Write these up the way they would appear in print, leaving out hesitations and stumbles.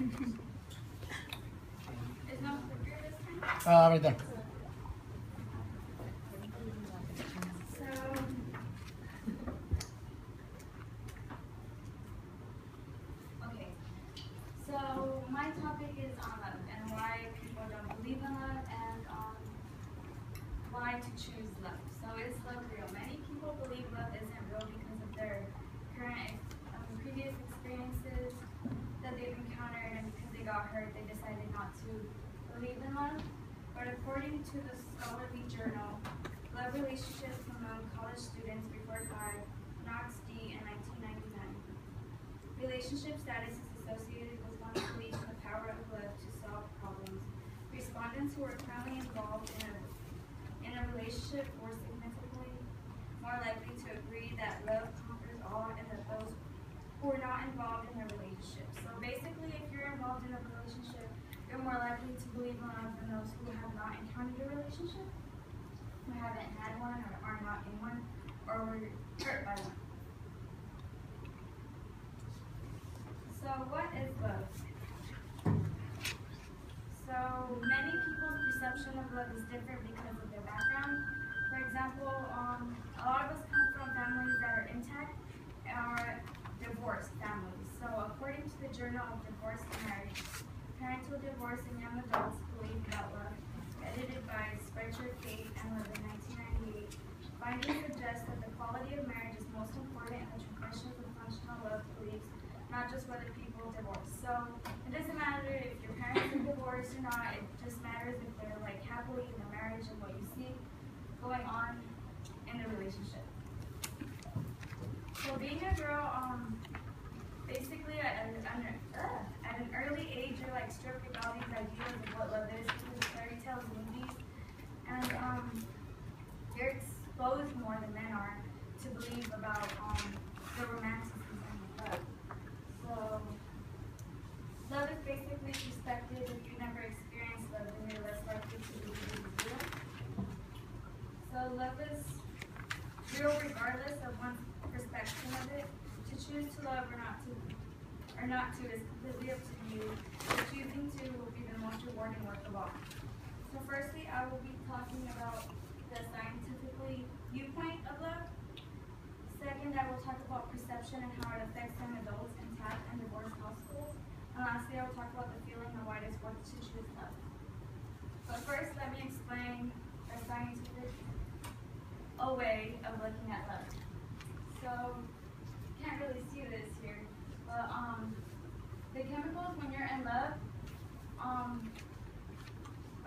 Is no clicker this time? Right there. So, okay. So my topic is on love and why people don't believe in love and why to choose love. So is love real? Many people believe love isn't real because of their current previous experiences that they've encountered, and because they got hurt, they decided not to believe in love. But according to the scholarly journal, Love Relationships Among College Students, referred by Knox D. in 1999. Relationship status is associated with one's belief in the power of love to solve problems. Respondents who are currently involved in a relationship were significantly more likely to agree that love conquers all, and that those who are not involved in a relationship. So basically, if you're involved in a relationship, you're more likely to believe in love than those who have not encountered a relationship, who haven't had one, or are not in one, or were hurt by one. So what is love? So many people's perception of love is different because of their background. For example, a lot of us come from families that are intact or divorced families. So according to the Journal of Divorce and Marriage, Parental Divorce in Young Adults Believe About Love, edited by Sprecher, Kate, and Love in 1998, findings suggest that the quality of marriage is most important in the progression of functional love beliefs, not just whether people divorce. So it doesn't matter if your parents are divorced or not, it just matters if they're like happily in their marriage and what you see going on in the relationship. So being a girl, basically at an early age, you're like stripped with all these ideas of what love is because of fairy tales and movies, and you're exposed more than men are to believe about the romanticism of love. So love is basically perspective. If you never experienced love, then you're less likely to believe it is real. So love is real regardless of one's perspective of it. To choose to love or not to is completely up to you. But choosing to will be the most rewarding work of all. So firstly, I will be talking about the scientifically viewpoint of love. Second, I will talk about perception and how it affects young adults, intact and divorced households. And lastly, I will talk about the feeling of why it is worth to choose love. But first, let me explain the scientific way of looking at love. So, you can't really see this here, but the chemicals when you're in love,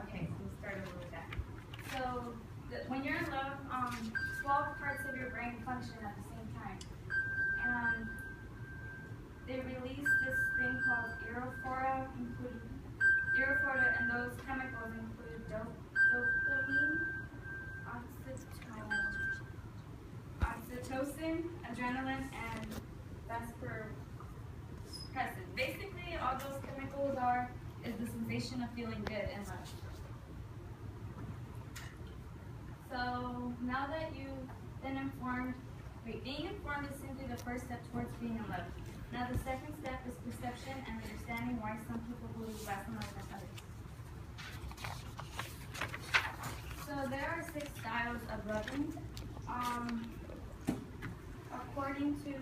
okay, so we'll start over with that. So, when you're in love, 12 parts of your brain function at the same time, and they release this thing called euphoria, and those chemicals include dopamine, oxytocin, adrenaline, and vasopressin. Basically, all those chemicals is the sensation of feeling good in love. So now that you've been informed, being informed is simply the first step towards being in love. Now the second step is perception and understanding why some people believe less in love than others. So there are 6 styles of loving. According to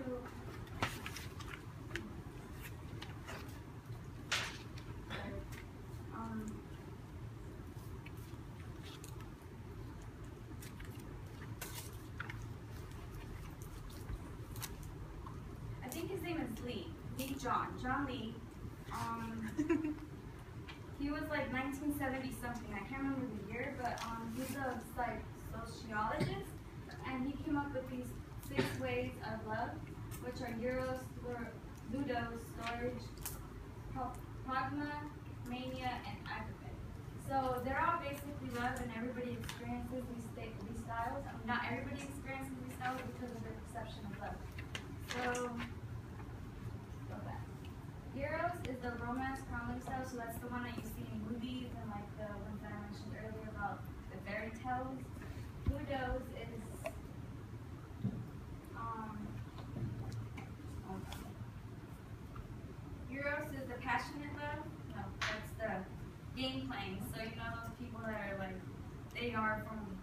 I think his name is John Lee. He was like 1970 something. I can't remember the year, but he's a sociologist, and he came up with these 6 ways of love, which are eros, ludos, storage, pragma, mania, and agape. So they're all basically love, and everybody experiences these styles. I mean, not everybody experiences these styles because of their perception of love. So go back. Eros is the romance comedy style, so that's the one that you see in movies and like the ones that I mentioned earlier about the fairy tales. Ludos is Eros is the passionate love. game playing. So you know those people that are like,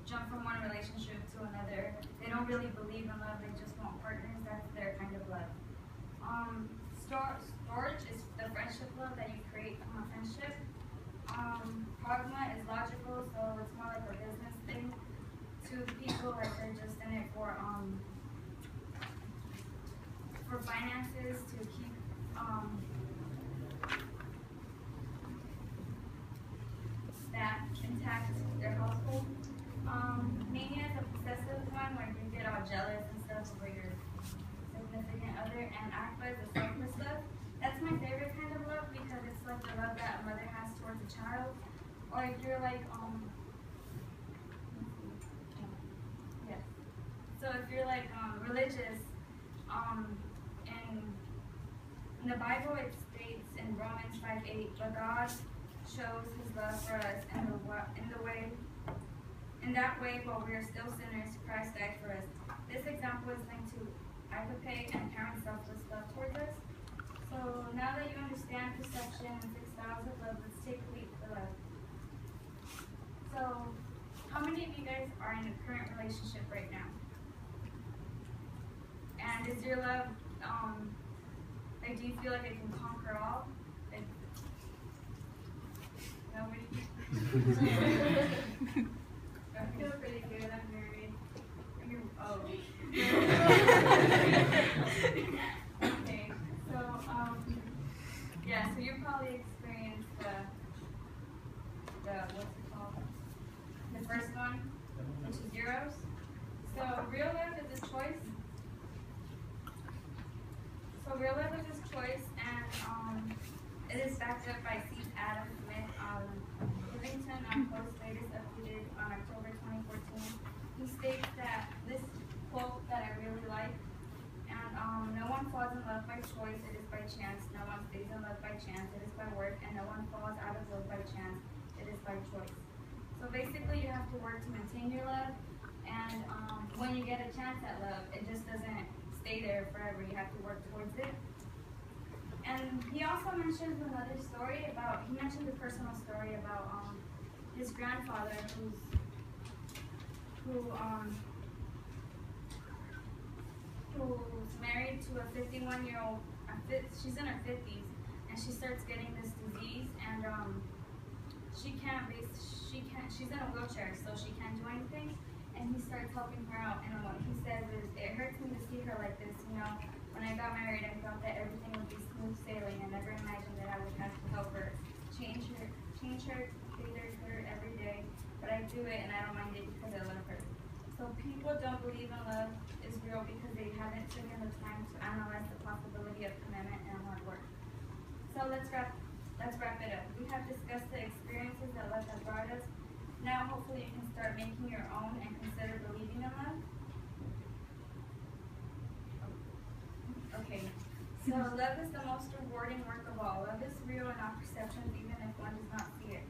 jump from one relationship to another. They don't really believe in love. They just want partners. That's their kind of love. Storage is the friendship love that you create from a friendship. Pragma is logical, so it's more like a business thing. To the people, like they're just in it for finances, to keep that intact, their household. Mania is a possessive one where you get all jealous and stuff over your significant other, and Aqua is a selfless love. That's my favorite kind of love because it's like the love that a mother has towards a child. Or if you're like, yes. So if you're like religious, in the Bible it states in Romans 5:8, but God shows His love for us in that way, while we are still sinners, Christ died for us. This example is linked to agape and parent selfless love towards us. So now that you understand perception and 6 styles of love, let's take a leap for love. So, how many of you guys are in a current relationship right now? And is your love, like, do you feel like it can conquer all? Like, nobody? I feel pretty good. I'm married. Okay. So, yeah. So you probably experienced the what's it called? The first one, which is Euros. So real love is a choice. So real love is a choice, and it is backed up by C. Adam Smith Livingston on Post latest updated on October 2014. He states that this quote that I really like, and no one falls in love by choice, it is by chance. No one stays in love by chance, it is by work, and no one falls out of love by chance, it is by choice. So basically you have to work to maintain your love, and when you get a chance at love, it just doesn't stay there forever. You have to work towards it. And he also mentions another story about, he mentioned a personal story about his grandfather who's married to a 51-year-old, she's in her 50s, and she starts getting this disease, and she's in a wheelchair, so she can't do anything, and he starts helping her out, and what he says is, it hurts me to see her like this, you know. When I got married, I thought that everything would be smooth sailing. I never imagined that I would have to help her, change her, cater her every day, but I do it, and I don't mind it because I love her. So people don't believe in love is real because they haven't taken the time to analyze the possibility of commitment and hard work. So let's wrap it up. We have discussed the experiences that love has brought us. Now hopefully you can start making your own and consider believing in love. Okay. So love is the most rewarding work of all. Love is real in all perceptions, even if one does not see it.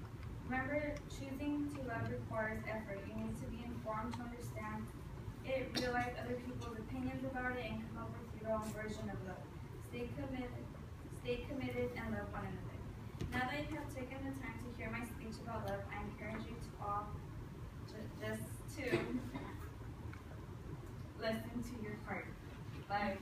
Remember, choosing to love requires effort. You need to be informed to understand it, realize other people's opinions about it, and come up with your own version of love. Stay committed, and love one another. Now that you have taken the time to hear my speech about love, I encourage you to all just to listen to your heart. Bye.